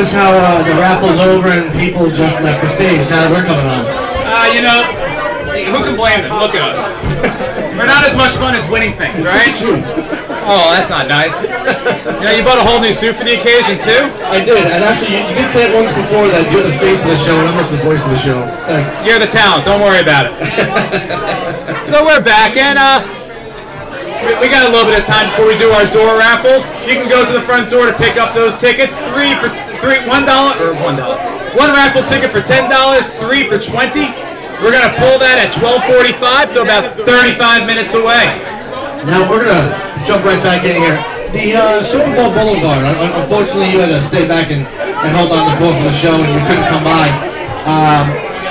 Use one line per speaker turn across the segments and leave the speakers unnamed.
notice how the raffle's over and people just left the stage now that we're coming on?
You know, who can blame them? Look at us. We're not as much fun as winning things, right? Oh, that's not nice. You know, you bought a whole new suit for the occasion, too?
I did, and actually, you did say it once before that you're the face of the show, and I'm just the voice of the show. Thanks.
You're the talent, don't worry about it. So we're back, and we got a little bit of time before we do our door raffles. You can go to the front door to pick up those tickets. $1. One raffle ticket for $10, 3 for $20. We're going to pull that at 12:45, so about 35 minutes away.
Now we're going to jump right back in here. The Super Bowl Boulevard, unfortunately you had to stay back and hold on the phone for the show and you couldn't come by.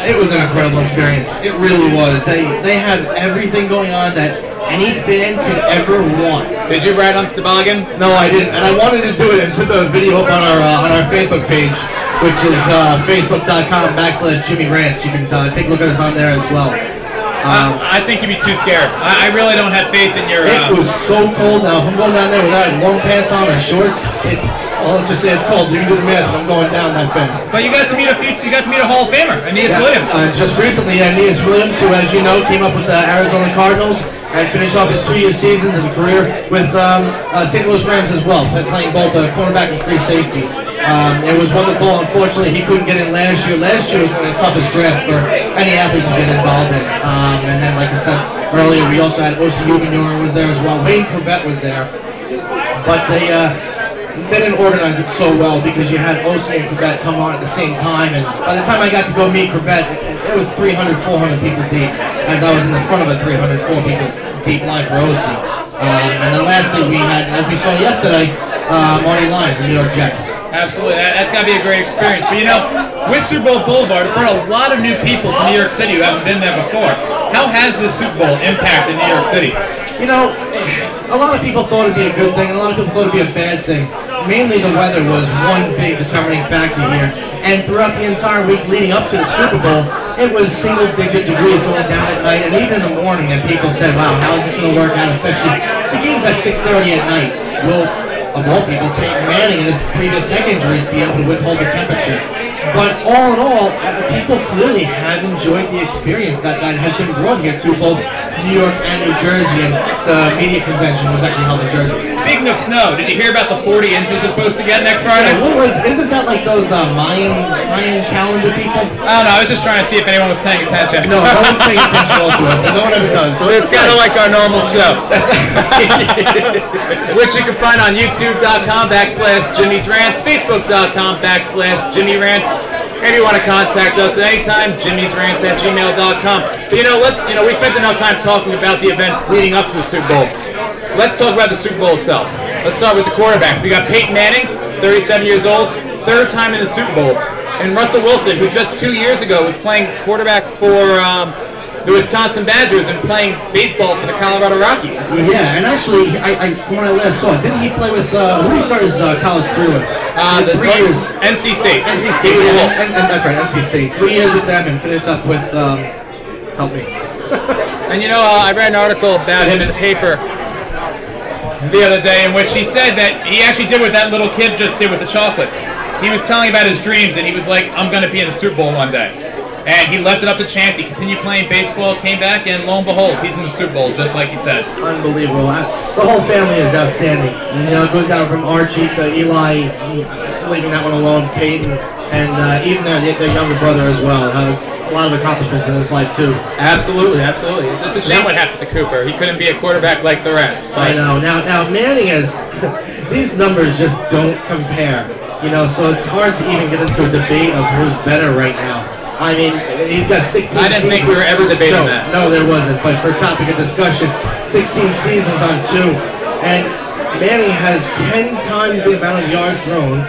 It was an incredible experience. It really was. They had everything going on that any fan could ever want.
Did you ride on the toboggan?
No, I didn't, and I wanted to do it and put the video up on our Facebook page, which is facebook.com/Jimmy Rants. You can take a look at us on there as well.
I think you'd be too scared. I really don't have faith in your...
It was so cold. Now, if I'm going down there without long pants on or shorts, well, let's just say it's cold. You can do the math. I'm going down that fence.
But you got to meet a Hall of Famer, Aeneas Williams.
Just recently, Aeneas Williams, who, as you know, came up with the Arizona Cardinals and finished off his 2-year seasons as a career with St. Louis Rams as well, playing both cornerback and free safety. It was wonderful. Unfortunately, he couldn't get in last year. Last year was one of the toughest drafts for any athlete to get involved in. And then, like I said earlier, we also had O.C. Ubenor was there as well. Wayne Corbett was there. But they didn't organize it so well because you had O.C. and Corbett come on at the same time. And by the time I got to go meet Corbett, it was 300, 400 people deep, as I was in the front of a 300, 400 people deep line for O.C. And then lastly, we had, as we saw yesterday, Marty Lyons, the New York Jets.
Absolutely, that's got to be a great experience. But you know, with Super Bowl Boulevard, it brought a lot of new people to New York City who haven't been there before. How has the Super Bowl impacted New York City?
You know, a lot of people thought it'd be a good thing, and a lot of people thought it'd be a bad thing. Mainly the weather was one big determining factor here. And throughout the entire week leading up to the Super Bowl, it was single-digit degrees going down at night, and even in the morning, and people said, wow, how is this going to work out, especially the game's at 6:30 at night. Will, of all people, Peyton Manning and his previous neck injuries be able to withhold the temperature? But all in all, people clearly have enjoyed the experience that has been brought here to both New York and New Jersey, and the media convention was actually held in Jersey.
Speaking of snow, did you hear about the 40 inches we're supposed to get next Friday?
Yeah, isn't that like those Mayan calendar people?
I don't know, I was just trying to see if anyone was paying attention.
No, no one's paying attention to us, and no one ever does.
So it's kind of like our normal show. Which you can find on youtube.com/Jimmy's Rants, facebook.com/Jimmy Rants. If you want to contact us at any time, jimmysrants@gmail.com. But you know, we spent enough time talking about the events leading up to the Super Bowl. Let's talk about the Super Bowl itself. Let's start with the quarterbacks. We got Peyton Manning, 37 years old, third time in the Super Bowl. And Russell Wilson, who just 2 years ago was playing quarterback for the Wisconsin Badgers and playing baseball for the Colorado Rockies.
Yeah, and actually, when I last saw it, didn't he play with, who did he start his college career with?
The
3 years.
NC State.
NC State, yeah, and that's right, NC State. 3 years with them and finished up with, help me.
And you know, I read an article about him in the paper the other day in which he said that he actually did what that little kid just did with the chocolates. He was telling about his dreams, and he was like, I'm going to be in the Super Bowl one day. And he left it up to chance. He continued playing baseball, came back, and lo and behold, he's in the Super Bowl, just like he said.
Unbelievable. The whole family is outstanding. You know, it goes down from Archie to Eli, leaving that one alone, Peyton, and even their younger brother as well. Has a lot of accomplishments in his life, too.
Absolutely, absolutely. It's a shame what happened to Cooper. He couldn't be a quarterback like the rest.
I know. Now Manning has... these numbers just don't compare. You know, so it's hard to even get into a debate of who's better right now. I mean, he's got 16 seasons.
I didn't think we were ever debating that.
No, there wasn't. But for topic of discussion, 16 seasons on 2. And Manning has 10 times the amount of yards thrown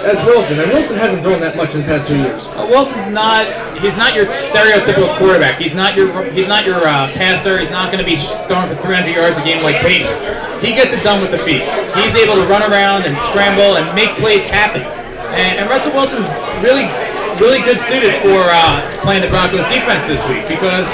as Wilson. And Wilson hasn't thrown that much in the past 2 years.
Wilson's not, he's not your stereotypical quarterback. He's not your passer. He's not going to be throwing for 300 yards a game like Peyton. He gets it done with the feet. He's able to run around and scramble and make plays happen. And Russell Wilson's really good suited for playing the Broncos defense this week, because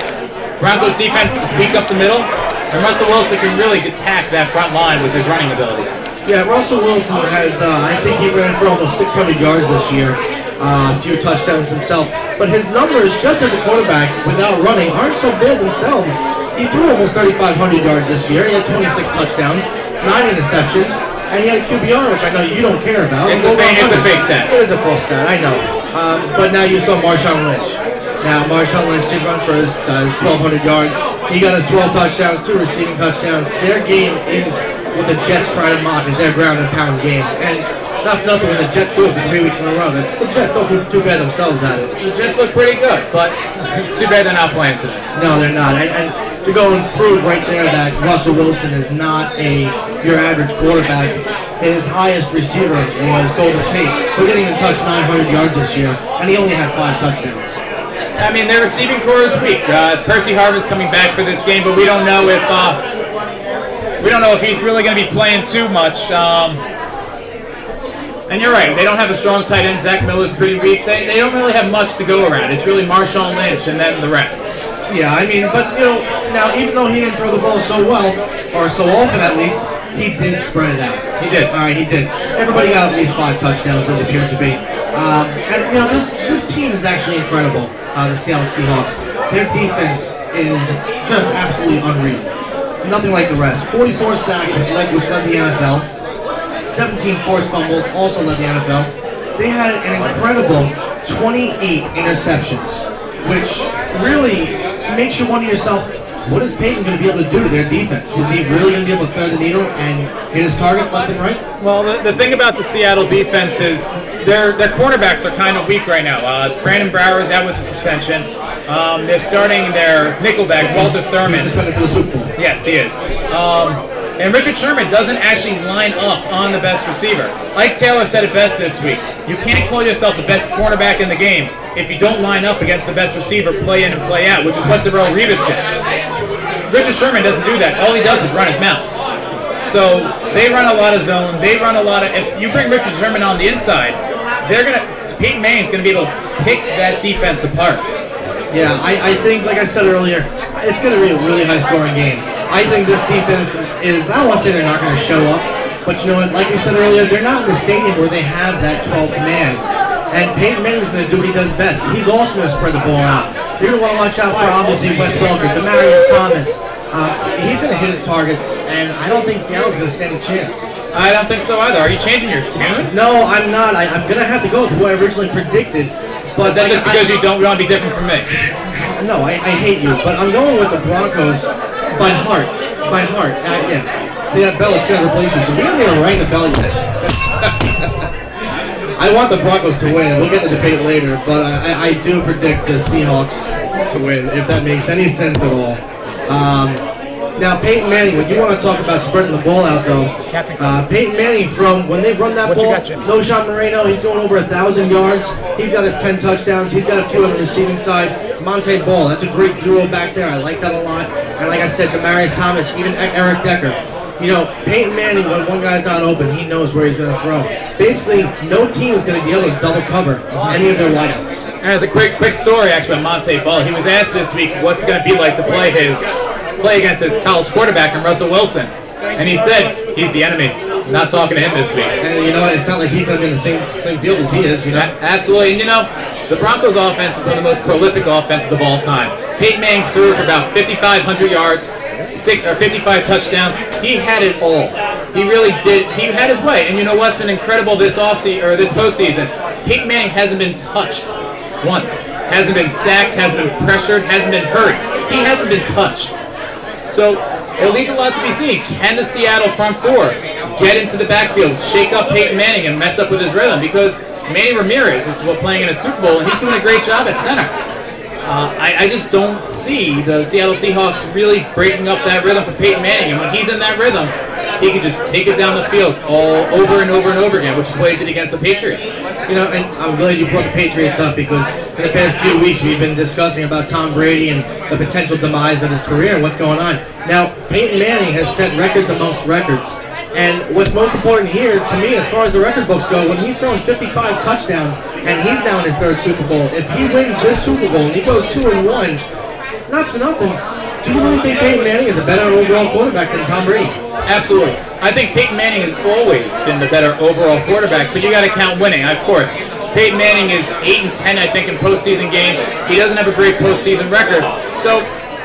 Broncos defense is weak up the middle, and Russell Wilson can really attack that front line with his running ability.
Yeah, Russell Wilson has, I think he ran for almost 600 yards this year, a few touchdowns himself. But his numbers, just as a quarterback, without running, aren't so bad themselves. He threw almost 3,500 yards this year. He had 26 touchdowns, 9 interceptions, and he had a QBR, which I know you don't care about.
It's a fake stat.
It is a false stat, I know. But now you saw Marshawn Lynch. Now, Marshawn Lynch did run for his 1,200 yards. He got his 12 touchdowns, 2 receiving touchdowns. Their game is what the Jets try to mock is their ground and pound game. And nothing when the Jets do it for 3 weeks in a row. The Jets don't do too bad themselves at it.
The Jets look pretty good, but too bad they're not playing today.
No, they're not. And to go and prove right there that Russell Wilson is not your average quarterback. His highest receiver was Golden Tate, who didn't even touch 900 yards this year, and he only had 5 touchdowns.
I mean, their receiving core is weak. Percy Harvin's coming back for this game, but we don't know if he's really going to be playing too much. And you're right, they don't have a strong tight end. Zach Miller's pretty weak. They don't really have much to go around. It's really Marshawn Lynch and then the rest.
Yeah, I mean, but now even though he didn't throw the ball so well, or so often at least, he did spread it out. He did. All right, he did. Everybody got at least 5 touchdowns, it appeared to be. And this team is actually incredible. The Seattle Seahawks. Their defense is just absolutely unreal. Nothing like the rest. 44 sacks, which led the NFL. 17 forced fumbles, also led the NFL. They had an incredible 28 interceptions, which really makes you wonder yourself, what is Peyton going to be able to do to their defense? Is he really going to be able to thread the needle and hit his targets left and right?
Well, the thing about the Seattle defense is their cornerbacks are kind of weak right now. Brandon Brower's out with the suspension. They're starting their nickelback, Walter Thurman.
He's suspended for the Super Bowl.
Yes, he is. And Richard Sherman doesn't actually line up on the best receiver. Ike Taylor said it best this week. You can't call yourself the best cornerback in the game if you don't line up against the best receiver, play in and play out, which is what Darrelle Revis did. Richard Sherman doesn't do that. All he does is run his mouth. So they run a lot of zone. They run a lot of. If you bring Richard Sherman on the inside, Peyton Manning's gonna be able to pick that defense apart.
Yeah, I think, like I said earlier, it's gonna be a really high-scoring game. I think this defense is, I don't want to say they're not going to show up, but you know what, like we said earlier, they're not in the stadium where they have that 12th man. And Peyton Manning's going to do what he does best. He's also going to spread the ball out. You're going to want to watch out for, obviously, Wes Welker, Demaryius Thomas. He's going to hit his targets, and I don't think Seattle's going to stand a chance.
I don't think so either. Are you changing your tune?
No, I'm not. I'm going to have to go with who I originally predicted. But
that's just because you don't want to be different from me.
No, I hate you, but I'm going with the Broncos. By heart. Yeah. See that bell? It's going to replace you. So we haven't even rang the bell yet. I want the Broncos to win. We'll get the debate later, but I do predict the Seahawks to win, if that makes any sense at all. Now, Peyton Manning, when you want to talk about spreading the ball out, though, Peyton Manning, from when they run that ball, no Sean Moreno, he's going over 1,000 yards. He's got his 10 touchdowns. He's got a few on the receiving side. Monte Ball, that's a great duo back there. I like that a lot. And like I said, Demaryius Thomas, even Eric Decker. You know, Peyton Manning, when one guy's not open, he knows where he's going to throw. Basically, no team is going to be able to double cover any of their wideouts.
And it's a quick story, actually, on Monte Ball. He was asked this week what's going to be like to play against his college quarterback, and Russell Wilson. And he said, he's the enemy. I'm not talking to him this week.
And you know what? It's not like he's going to be in the same field as he is, you know?
Absolutely. And you know, the Broncos offense is one of the most prolific offenses of all time. Peyton Manning threw for about 5,500 yards, 55 touchdowns. He had it all. He really did. He had his way. And you know what's incredible this postseason? Peyton Manning hasn't been touched once. Hasn't been sacked, hasn't been pressured, hasn't been hurt. He hasn't been touched. So it leaves a lot to be seen. Can the Seattle front four get into the backfield, shake up Peyton Manning, and mess up with his rhythm? Because Manny Ramirez is playing in a Super Bowl, and he's doing a great job at center. I just don't see the Seattle Seahawks really breaking up that rhythm for Peyton Manning. And when he's in that rhythm, he can just take it down the field all over and over and over again, which is what he did against the Patriots.
You know, and I'm glad you brought the Patriots up, because in the past few weeks we've been discussing about Tom Brady and the potential demise of his career and what's going on. Now, Peyton Manning has set records amongst records. And what's most important here, to me, as far as the record books go, when he's throwing 55 touchdowns and he's now in his 3rd Super Bowl, if he wins this Super Bowl and he goes 2-1, not for nothing, do you really think Peyton Manning is a better overall quarterback than Tom Brady?
Absolutely. I think Peyton Manning has always been the better overall quarterback, but you got to count winning, of course. Peyton Manning is 8-10, I think, in postseason games. He doesn't have a great postseason record, so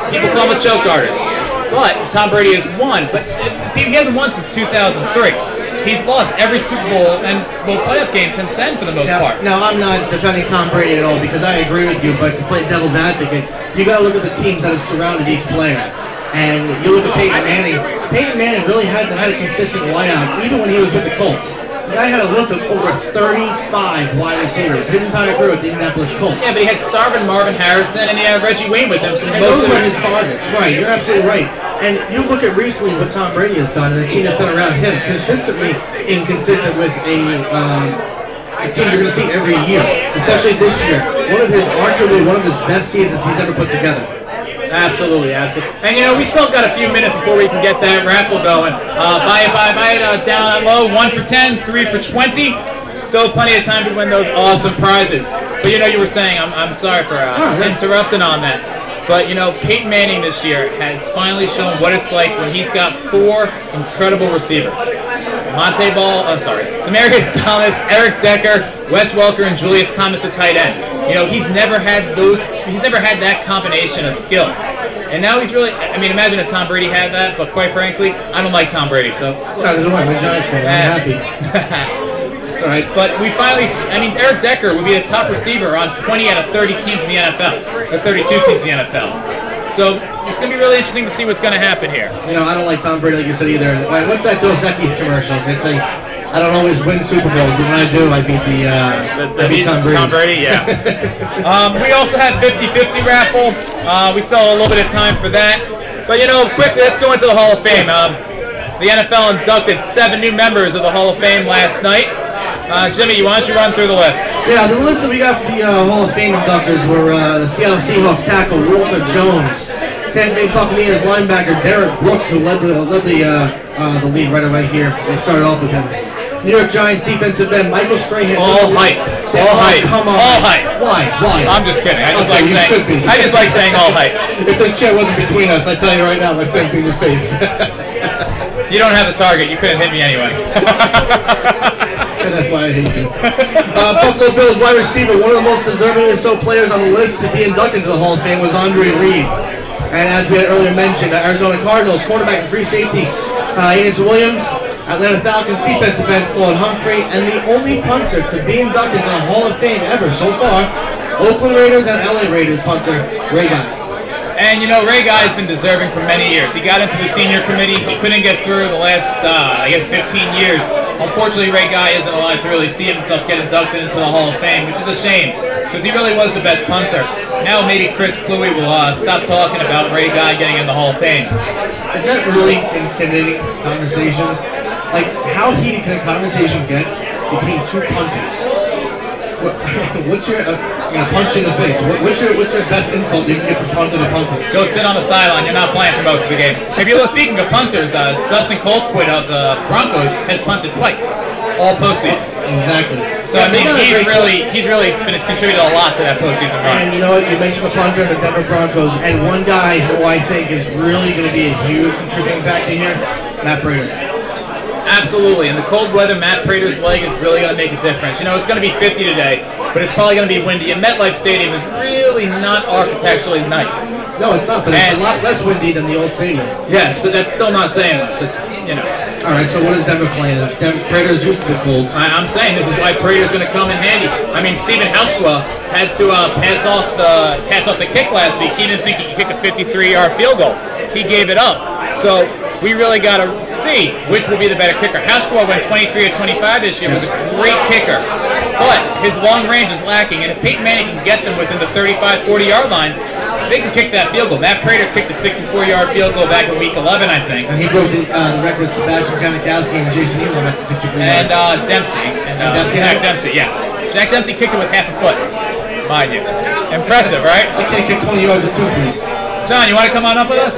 people call him a choke artist. But Tom Brady has won, but he hasn't won since 2003. He's lost every Super Bowl and playoff game since then, for the most part.
Now, I'm not defending Tom Brady at all because I agree with you, but to play devil's advocate, you got to look at the teams that have surrounded each player. And you look at Peyton Manning. Peyton Manning really hasn't had a consistent wideout, even when he was with the Colts. The guy had a list of over 35 wide receivers his entire career with the Indianapolis Colts.
Yeah, but he had Starvin, Marvin Harrison, and he had Reggie Wayne with him.
And those were his targets. Right, you're absolutely right. And you look at recently what Tom Brady has done and the team that's been around him, consistently inconsistent with a team you're going to see every year, especially this year. Arguably one of his best seasons he's ever put together.
Absolutely, absolutely. And you know, we still got a few minutes before we can get that raffle going. Buy it down low, 1 for 10, 3 for 20. Still plenty of time to win those awesome prizes. But you know, you were saying, I'm sorry for interrupting on that. But you know, Peyton Manning this year has finally shown what it's like when he's got 4 incredible receivers. Demaryius Thomas, Eric Decker, Wes Welker, and Julius Thomas at tight end. You know, he's never had that combination of skill. And now he's really, I mean, imagine if Tom Brady had that, but quite frankly, I don't like Tom Brady, so.
I'm a Giant fan, I'm happy.
It's all right, but we finally, Eric Decker would be the top receiver on 20 out of 30 teams in the NFL, or 32 teams in the NFL. So it's going to be really interesting to see what's going to happen here.
You know, I don't like Tom Brady, like you said, either. What's that Dos Equis commercials? They say, I don't always win Super Bowls, but when I do, I beat Tom Brady.
Tom Brady, yeah. We also have 50-50 raffle. We still have a little bit of time for that. But, you know, quickly, let's go into the Hall of Fame. The NFL inducted 7 new members of the Hall of Fame last night. Jimmy, why don't you run through the list?
Yeah, the list that we got for the Hall of Fame inductors were the Seattle Seahawks tackle Walter Jones, Tampa Bay Buccaneers linebacker Derek Brooks, who led the league right here. They started off with him. New York Giants defensive end Michael Strahan.
All hype. All hype.
Come on.
All hype.
Why?
I'm just kidding. I just
okay,
like saying all hype.
If this chair wasn't between us, I tell you right now, my fist be in your face.
You don't have the target. You couldn't hit me anyway.
And that's why I hate you. Buffalo Bills wide receiver, one of the most deservingly so players on the list to be inducted to the Hall of Fame was Andre Reed. And as we had earlier mentioned, Arizona Cardinals quarterback and free safety Enos Williams, Atlanta Falcons defensive end Claude Humphrey, and the only punter to be inducted to the Hall of Fame ever so far, Oakland Raiders and LA Raiders punter Ray Guy.
And you know, Ray Guy has been deserving for many years. He got into the senior committee. He couldn't get through the last, 15 years. Unfortunately, Ray Guy isn't alive to really see himself get inducted into the Hall of Fame, which is a shame, because he really was the best punter. Now maybe Chris Cluey will stop talking about Ray Guy getting in the Hall of Fame.
Is that really intimidating conversations? Like, how heated can a conversation get between 2 punters? What's your punch in the face? What's your best insult you can get from punter to punter?
Go sit on the sideline. You're not playing for most of the game. If you look, speaking of punters, Dustin Colquitt of the Broncos has punted twice, all postseason.
Exactly.
So I mean, he's really been contributed a lot to that postseason run.
And you know what? You mentioned the punter and the Denver Broncos, and one guy who I think is really going to be a huge contributing factor here, Matt Prater.
Absolutely, and the cold weather, Matt Prater's leg is really going to make a difference. You know, it's going to be 50 today, but it's probably going to be windy. And MetLife Stadium is really not architecturally nice.
No, it's not, but it's a lot less windy than the old stadium.
Yes, but that's still not saying much. It's, you know.
All right, so what is Denver playing? Prater's used to be cold.
I'm saying this is why Prater's going to come in handy. I mean, Stephen Hauschwa had to pass off the kick last week. He didn't think he could kick a 53-yard field goal. He gave it up. So we really got to see which will be the better kicker. Hauschwa went 23 or 25 this year. Was a great kicker, but his long range is lacking. And if Peyton Manning can get them within the 35, 40-yard line, they can kick that field goal. Matt Prater kicked a 64-yard field goal back in Week 11, I think.
And he broke the record with Sebastian Janikowski and Jason Elam at the 63 yards.
And Dempsey. Jack Dempsey, yeah. Jack Dempsey kicked it with half a foot, mind you. Impressive, right?
I can't kick 20 yards at 2 feet.
John, you want to come on up with us?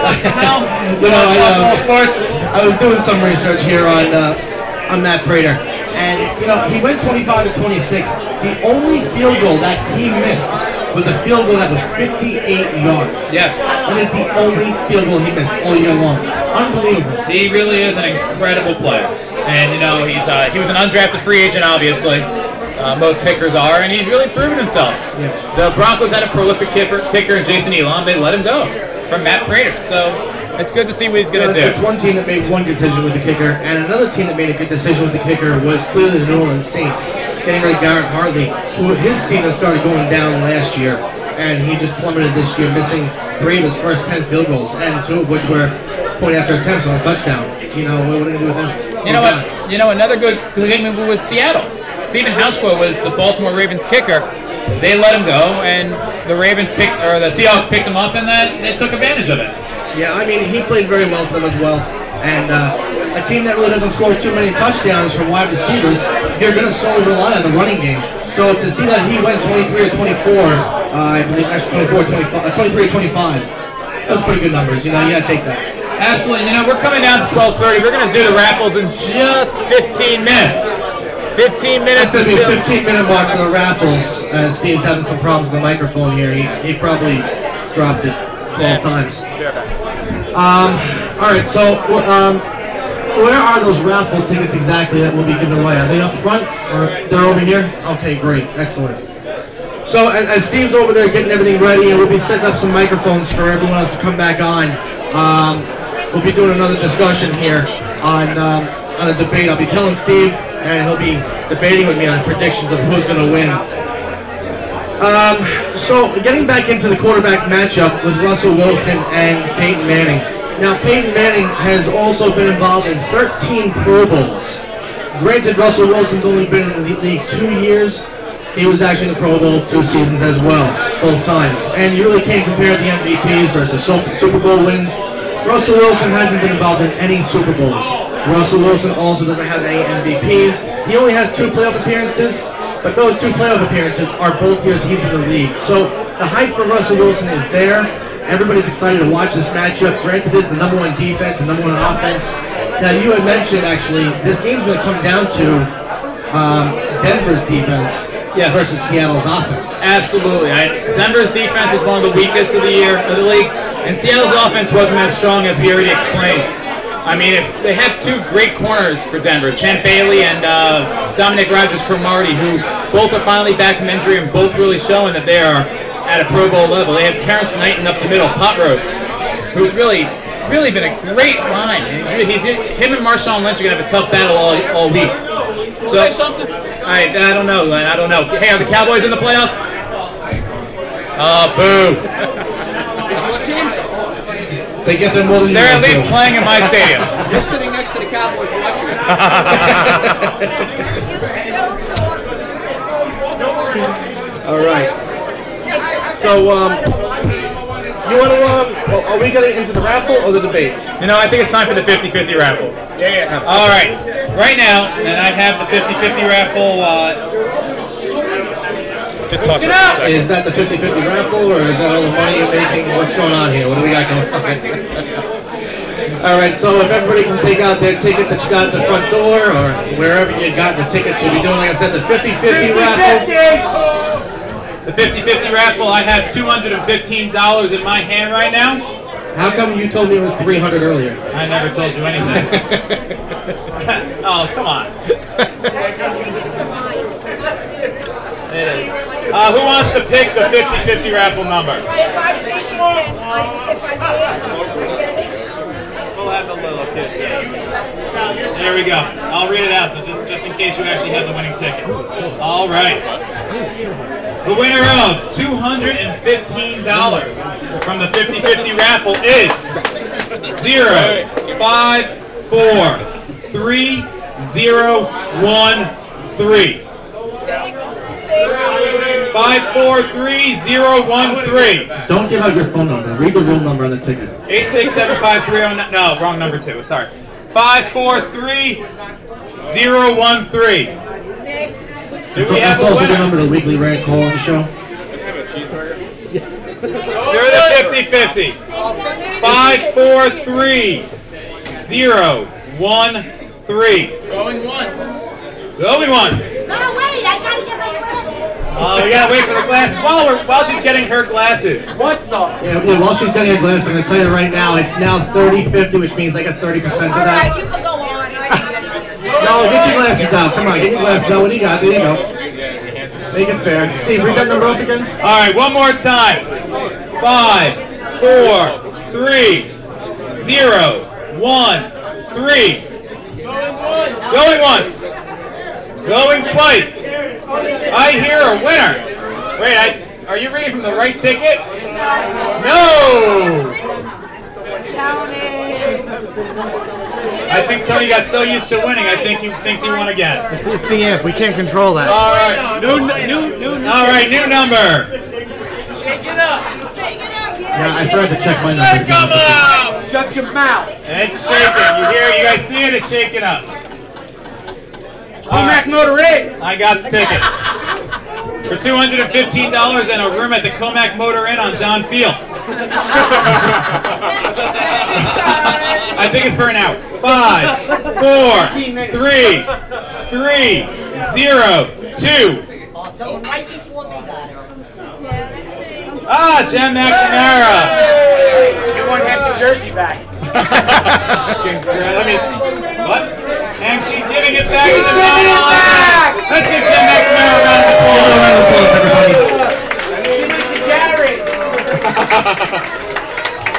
No.
You know, I was doing some research here on Matt Prater, and you know, he went 25 to 26. The only field goal that he missed was a field goal that was 58 yards.
Yes.
That is the only field goal he missed all year long. Unbelievable.
He really is an incredible player. And, you know, he was an undrafted free agent, obviously. Most kickers are, and he's really proven himself.
Yeah.
The Broncos had a prolific kicker in Jason Elam. They let him go from Matt Prater. So it's good to see what he's going to do.
It's one team that made one decision with the kicker, and another team that made a good decision with the kicker was clearly the New Orleans Saints, getting rid of Garrett Hartley, who his season started going down last year, and he just plummeted this year, missing 3 of his first 10 field goals, and 2 of which were point after attempts on a touchdown. You know, what are they going to do with him?
You know what? You know, another good game was Seattle. Stephen Hauschko was the Baltimore Ravens kicker. They let him go, and the Seahawks picked him up, and they took advantage of it.
Yeah, I mean, he played very well for them as well. And a team that really doesn't score too many touchdowns from wide receivers, you're going to solely rely on the running game. So to see that he went 23 or 24, I believe actually 23 or 25, those are pretty good numbers. You know, you got to take that.
Absolutely. You know, we're coming down to 12:30. We're going to do the raffles in just 15 minutes. 15 minutes.
That's going to be a 15-minute mark for the raffles. Steve's having some problems with the microphone here. He probably dropped it 12 times. All right, so where are those raffle tickets exactly that will be given away? Are they up front or they're over here? Okay, great, excellent. So as Steve's over there getting everything ready, and we'll be setting up some microphones for everyone else to come back on. We'll be doing another discussion here on a debate. I'll be telling Steve, and he'll be debating with me on predictions of who's going to win. So getting back into the quarterback matchup with Russell Wilson and Peyton Manning. Now Peyton Manning has also been involved in 13 Pro Bowls. Granted, Russell Wilson's only been in the league 2 years. He was actually in the Pro Bowl 2 seasons as well, both times. And you really can't compare the MVPs versus Super Bowl wins. Russell Wilson hasn't been involved in any Super Bowls. Russell Wilson also doesn't have any MVPs. He only has 2 playoff appearances. But those 2 playoff appearances are both years he's in the league. So the hype for Russell Wilson is there. Everybody's excited to watch this matchup. Granted, it is the #1 defense and #1 offense. Now, you had mentioned, actually, this game's going to come down to Denver's defense versus Seattle's offense.
Absolutely. Denver's defense was one of the weakest of the league, and Seattle's offense wasn't as strong as we already explained. I mean, they have 2 great corners for Denver, Champ Bailey and Dominic Rodgers-Cromartie, who both are finally back from injury and both really showing that they are at a Pro Bowl level. They have Terrence Knighton up the middle, Pot Roast, who's really been a great line. Him and Marshawn Lynch are going to have a tough battle all week. So, say something? I don't know, Len. I don't know. Hey, are the Cowboys in the playoffs? Boo.
Is your team?
They get them more than
They're at least playing in my stadium.
You're sitting next to the Cowboys watching it.
All right. So, you want to, are we getting into the raffle or the debate?
You know, I think it's time for the 50-50 raffle. Yeah. All right. Right now, and I have the 50-50 raffle. Just talk about it.
Is that the 50-50 raffle, or is that all the money you're making? What's going on here? What do we got going on? All right, so if everybody can take out their tickets that you got at the front door, or wherever you got the tickets, we'll be doing, like I said, the 50-50 raffle.
The 50-50 raffle, I have $215 in my hand right now.
How come you told me it was 300 earlier?
I never told you anything. Oh, come on. It is. Who wants to pick the 50-50 raffle number? We'll have the little kid. There we go. I'll read it out, so just in case you actually have the winning ticket. All right. The winner of $215 from the 50-50 raffle is 0543-013. 543013.
Don't give out your phone number. Read the real number on the ticket.
867-5309. No, wrong number 2. Sorry. 543013.
That's also the number to the weekly Rant call-in show.
You're the 50-50. 543-013.
Going once.
Going once.
No, wait, I gotta get my glasses.
All we gotta wait for the glasses. While she's getting her glasses.
What the?
Yeah, while she's getting her glasses, I'm going to tell you right now, it's now 30-50, which means I got 30% of that.
Alright, you can go on.
No, get your glasses out. Come on, get your glasses out. What do you got? There you go. Make it fair. Steve, read that number off again.
All right, one more time. 5, 4, 3, 0, 1, 3. Going once. Going twice. I hear a winner. Wait, are you reading from the right ticket? No. I think Tony got so used to winning, I think he thinks he won again.
It's the amp. We can't control that.
All right. All right, new number.
Shake it up.
Yeah, I forgot to check my number.
Shut your mouth.
It's shaking. You hear? You guys see it? It's shaking up.
Comac Motor Inn.
I got the ticket. For $215 and a room at the Comac Motor Inn on John Field. I think it's for an hour. 5, 4, 3, 0, 2.
Someone right before me got it.
Ah, Jen McNamara.
You want to have the jersey back.
Let me. What? And she's giving it back in the final. Let's give Jen McNamara a round of applause, everybody.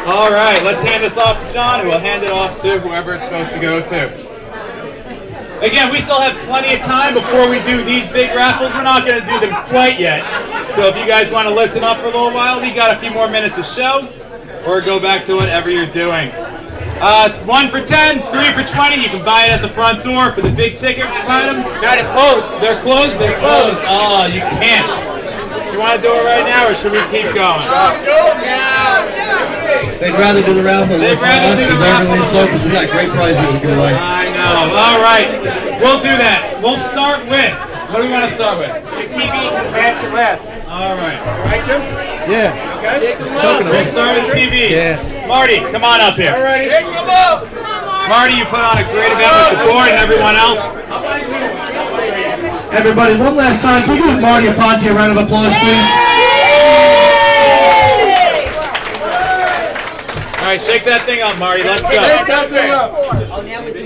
All right, let's hand this off to John, who will hand it off to whoever it's supposed to go to. Again, we still have plenty of time before we do these big raffles. We're not going to do them quite yet. So if you guys want to listen up for a little while, we got a few more minutes of show, or go back to whatever you're doing. 1 for 10, 3 for 20. You can buy it at the front door for the big ticket items.
No, it's closed.
They're closed? They're closed. Oh, you can't. You want to do it right now, or should we keep going?
They'd rather do the raffle than listen to us, deservedly so, because we got great prizes to give away.
I know. All right. We'll do that. We'll start with, what do we want to start with?
The TV can basket last.
All right.
Right, Jim?
Yeah.
Okay.
We'll start with TV.
Yeah.
Marty, come on up here.
All righty. Come up.
Marty, you put on a great event with the board and everyone else.
Everybody, one last time, can we give Marty Aponte a round of applause, please?
All right, shake that thing up, Marty. Let's go.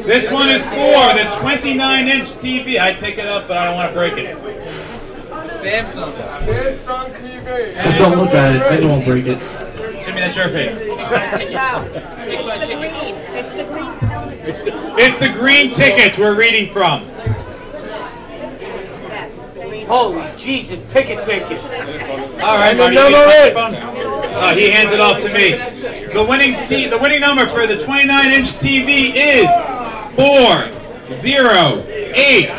This one is for the 29-inch TV. I'd pick it up, but I don't want to break it.
Samsung TV.
Just don't look at it, then you won't break it.
Jimmy, that's your face.
It's the green.
It's the green tickets we're reading from.
Holy Jesus, pick a ticket.
All right, Marty. He hands it off to me. The winning number for the 29-inch TV is 408.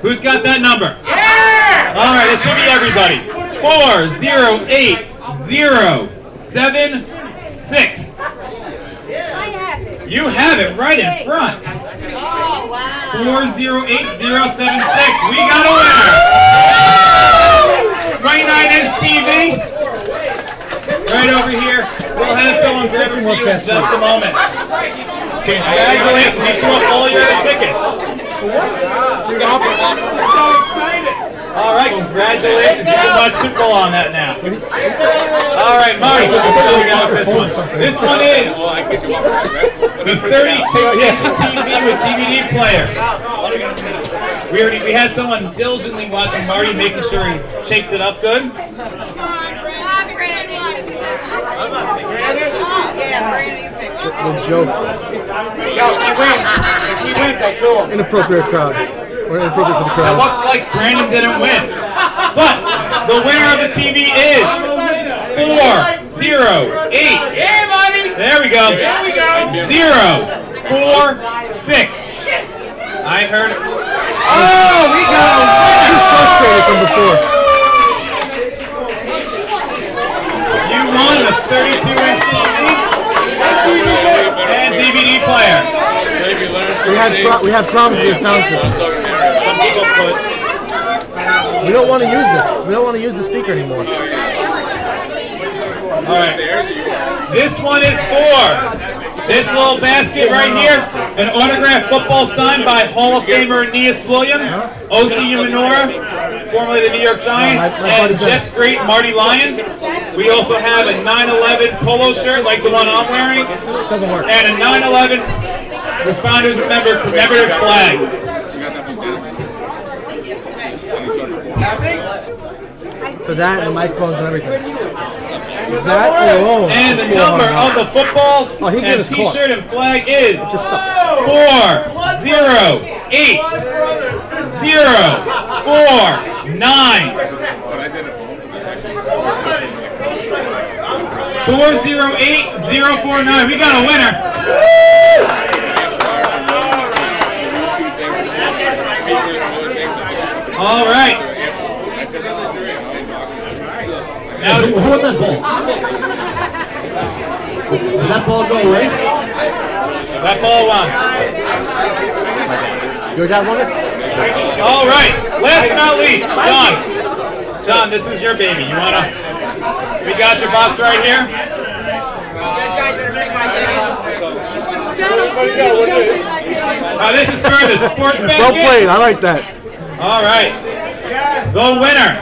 Who's got that number? Yeah! All right, it should be everybody. 408076. You have it right in front.
Oh, wow.
408076. We got a winner. 29-inch TV. Right over here. We'll have someone grab for you in just a moment. Congratulations. You threw up all your other tickets. All right, congratulations. You can watch Super Bowl on that now. All right, Marty, let's go down with this one. This one is the 32-inch TV with DVD player. We have someone diligently watching Marty, making sure he shakes it up good.
The jokes.
Yo, if he wins, I kill him.
Inappropriate crowd. Or inappropriate for the
It
crowd.
looks like Brandon didn't win. But the winner of the TV is 408.
Yeah, buddy.
There we go.
There we go.
046. I heard it.
Oh, we got a winner! Too frustrated from before.
You won a 32-inch TV and DVD player.
We had problems with the sound system.
Some people put.
We don't want to use this. We don't want to use the speaker anymore.
All right. This one is for This little basket right here, an autographed football signed by Hall of Famer Aeneas Williams, O.C. Umenora, formerly the New York Giants, and Jets great Marty Lyons. We also have a 9/11 polo shirt like the one I'm wearing, and a 9/11 Responders Remember commemorative flag.
For that and the microphones and everything. That alone.
And the number of the football and t-shirt and flag is 408-049. 408-049. We got a winner. All right. Now
Who won that ball? Did that ball go away?
That ball won.
Your dad won it?
All right. Last but not least, John. John, this is your baby. You wanna? We got your box right here. This is for the sports basket.
Well played. I like that.
All right. The winner.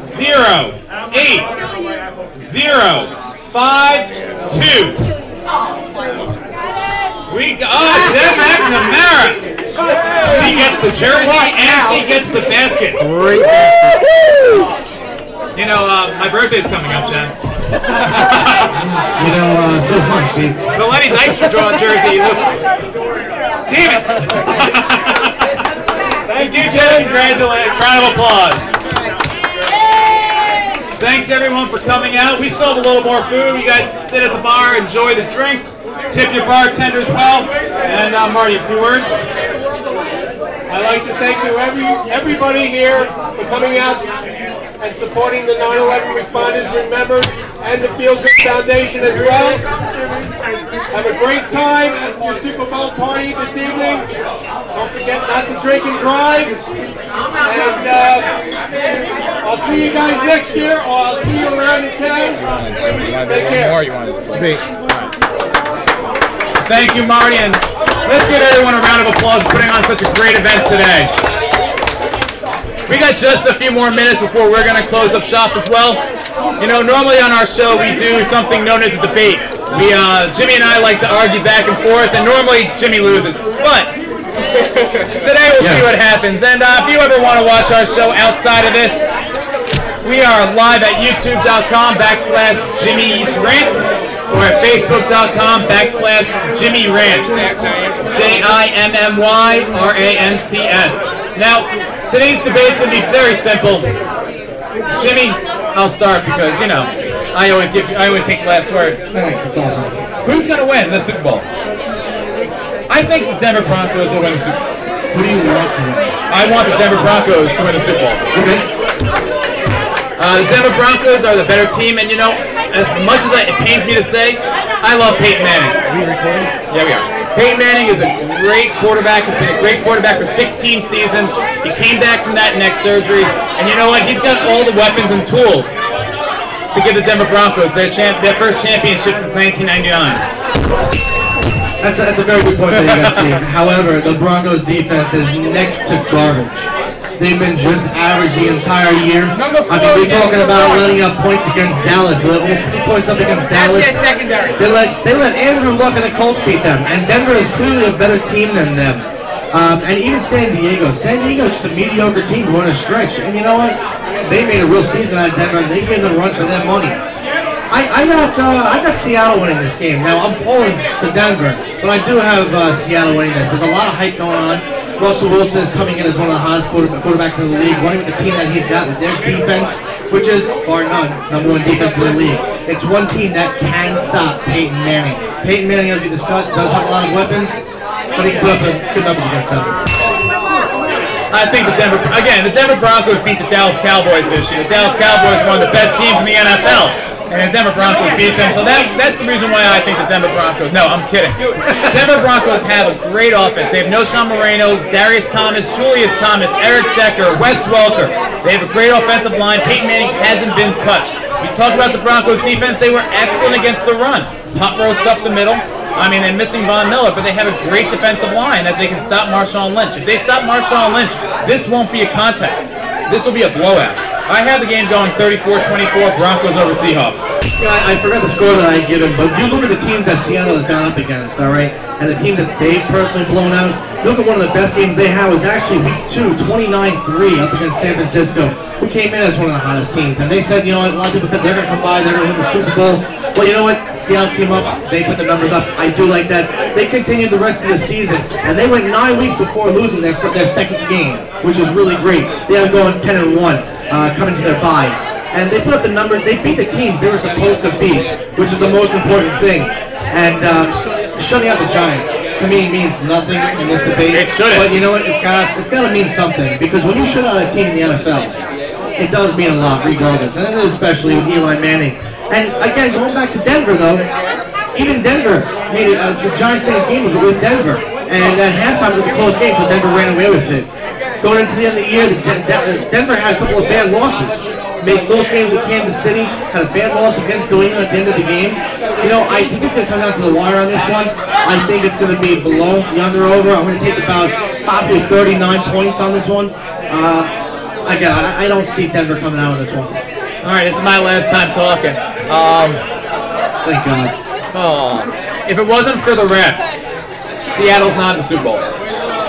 408-052. We got Jen McNamara. She gets the jersey and she gets the basket.
Great basket.
You know, my birthday's coming up, Jen.
You know, so is mine, Steve.
The Lenny Dykstra draw jersey. Damn it! Thank you, Jen. Congratulations. Round of applause. Thanks everyone for coming out. We still have a little more food. You guys can sit at the bar, enjoy the drinks, tip your bartenders well. And Marty, a few words.
I'd like to thank you, everybody here, for coming out and supporting the 9/11 Responders Remembered and the Feel Good Foundation as well. Have a great time at your Super Bowl party this evening. Don't forget not to drink and drive. And I'll see you guys next year, or I'll see you around in town. Take care.
Thank you, Marty, and let's give everyone a round of applause for putting on such a great event today. We got just a few more minutes before we're going to close up shop as well. You know, normally on our show we do something known as a debate. Jimmy and I like to argue back and forth, and normally Jimmy loses. But today we'll see what happens. And if you ever want to watch our show outside of this, we are live at youtube.com/Jimmy's Rants or at facebook.com/Jimmy Rants. JIMMYRANTS. Now, today's debate's going to be very simple. Jimmy, I'll start because, you know, I always take the last word.
Thanks, that's awesome.
Who's going to win the Super Bowl? I think the Denver Broncos will win the Super Bowl.
Who do you want to win?
I want the Denver Broncos to win the Super Bowl.
Okay.
The Denver Broncos are the better team, and you know, as much as it pains me to say, I love Peyton Manning.
Are we recording?
Yeah, we are. Peyton Manning is a great quarterback. He's been a great quarterback for 16 seasons. He came back from that neck surgery, and you know what? He's got all the weapons and tools to give the Denver Broncos their first championship since 1999.
That's a very good point that you got, Steve. However, the Broncos defense is next to garbage. They've been just average the entire year. I mean, we're talking about letting up points against Dallas. They let almost 50 points up against Dallas. They let Andrew Luck and the Colts beat them. And Denver is clearly a better team than them. And even San Diego. San Diego's just a mediocre team who run a stretch. And you know what? They made a real season out of Denver, and they gave them a run for their money. I got Seattle winning this game. Now, I'm pulling for Denver, but I do have Seattle winning this. There's a lot of hype going on. Russell Wilson is coming in as one of the hottest quarterbacks in the league, running with the team that he's got with their defense, which is, bar none, #1 defense in the league. It's one team that can stop Peyton Manning. Peyton Manning, as we discussed, does have a lot of weapons, but he put up good numbers against them.
I think the Denver Broncos beat the Dallas Cowboys this year. The Dallas Cowboys are one of the best teams in the NFL. And the Denver Broncos beat them, so that's the reason why I think the Denver Broncos. No, I'm kidding. Denver Broncos have a great offense. They have No. Sean Moreno, Darius Thomas, Julius Thomas, Eric Decker, Wes Welker. They have a great offensive line. Peyton Manning hasn't been touched. We talked about the Broncos defense. They were excellent against the run. pot roast up the middle. I mean, they're missing Von Miller, but they have a great defensive line that they can stop Marshawn Lynch. If they stop Marshawn Lynch, this won't be a contest. This will be a blowout. I have the game going 34-24, Broncos over Seahawks.
Yeah, I forgot the score that I give him, but you look at the teams that Seattle has gone up against, all right, and the teams that they've personally blown out. Look at one of the best games they had was actually week 2, 29-3 up against San Francisco, who came in as one of the hottest teams. And they said, you know what, a lot of people said they're going to come by, they're going to win the Super Bowl. Well, you know what? Seattle came up, they put the numbers up. I do like that. They continued the rest of the season, and they went 9 weeks before losing their second game, which was really great. They are going 10-1, coming to their bye. And they put up the numbers, they beat the teams they were supposed to beat, which is the most important thing. And shutting out the Giants, to me, means nothing in this debate.
It shouldn't.
But you know what? It's got to mean something, because when you shut out a team in the NFL, it does mean a lot, regardless, and especially with Eli Manning. And again, going back to Denver, though, even Denver made it. The Giants made a game with Denver, and at halftime it was a close game, so Denver ran away with it. Going into the end of the year, Denver had a couple of bad losses. Made close games with Kansas City, had a bad loss against New England at the end of the game. You know, I think it's going to come down to the wire on this one. I think it's going to be below the under-over. I'm going to take about possibly 39 points on this one. Again, I don't see Denver coming out of this one.
All right, this is my last time talking.
Thank God.
Oh, if it wasn't for the refs, Seattle's not in the Super Bowl.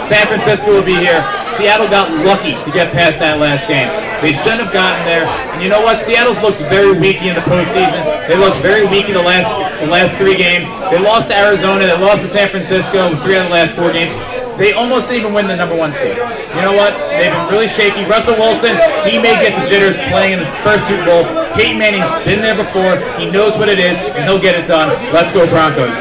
San Francisco will be here. Seattle got lucky to get past that last game. They shouldn't have gotten there. And you know what? Seattle's looked very weak in the postseason. They looked very weak in the last 3 games. They lost to Arizona. They lost to San Francisco 3 out of the last 4 games. They almost didn't even win the #1 seed. You know what? They've been really shaky. Russell Wilson, he may get the jitters playing in his first Super Bowl. Peyton Manning's been there before. He knows what it is, and he'll get it done. Let's go Broncos.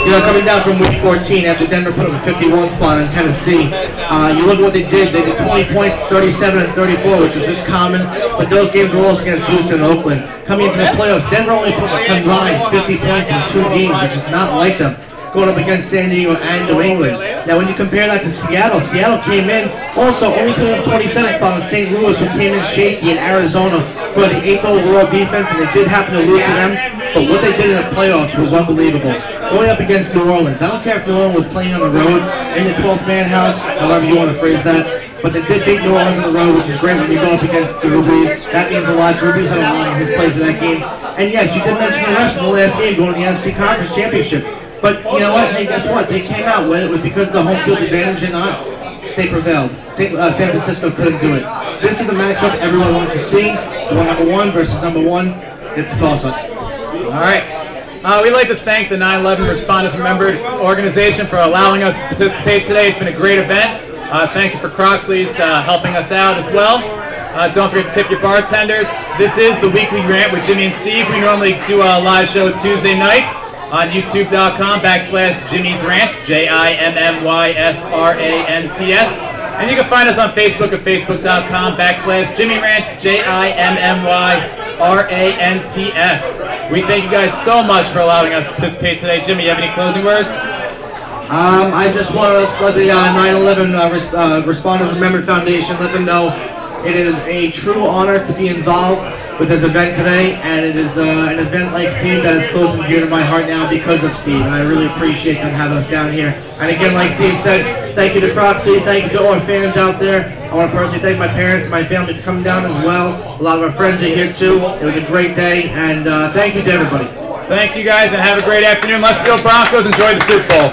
You know, coming down from week 14 after Denver put up a 51 spot in Tennessee, you look at what they did. They did 20 points, 37 and 34, which was just common. But those games were also against Houston and Oakland. Coming into the playoffs, Denver only put a combined 50 points in 2 games, which is not like them, going up against San Diego and New England. Now, when you compare that to Seattle, Seattle came in also only put up 27 spot in St. Louis, who came in shaky, in Arizona, who had the 8th overall defense, and they did happen to lose to them. But what they did in the playoffs was unbelievable. Going up against New Orleans, I don't care if New Orleans was playing on the road in the 12th man house, however you want to phrase that, but they did beat New Orleans on the road, which is great when you go up against Drew Brees. That means a lot. Drew Brees had a lot of his play for that game. And yes, you did mention the refs in the last game going to the NFC Conference Championship. But you know what? Hey, guess what? They came out, whether it was because of the home field advantage or not, they prevailed. San Francisco couldn't do it. This is a matchup everyone wants to see. #1 versus #1. It's a toss-up.
All right. We'd like to thank the 9/11 Responders Remembered organization for allowing us to participate today. It's been a great event. Thank you for CROXLEYS helping us out as well. Don't forget to tip your bartenders. This is the weekly rant with Jimmy and Steve. We normally do a live show Tuesday nights on youtube.com/Jimmy's Rants, JIMMYSRANTS. And you can find us on Facebook at facebook.com/Jimmy Rants, JIMMYRANTS. We thank you guys so much for allowing us to participate today. Jimmy, you have any closing words?
I just want to let the 9/11 Responders Remembered Foundation let them know it is a true honor to be involved with this event today, and it is an event like Steve that is close and dear to my heart now because of Steve, and I really appreciate them having us down here. And again, like Steve said, thank you to CROXLEYS, thank you to all our fans out there. I want to personally thank my parents and my family for coming down as well. A lot of our friends are here too. It was a great day, and thank you to everybody.
Thank you guys, and have a great afternoon. Let's go Broncos. Enjoy the Super Bowl.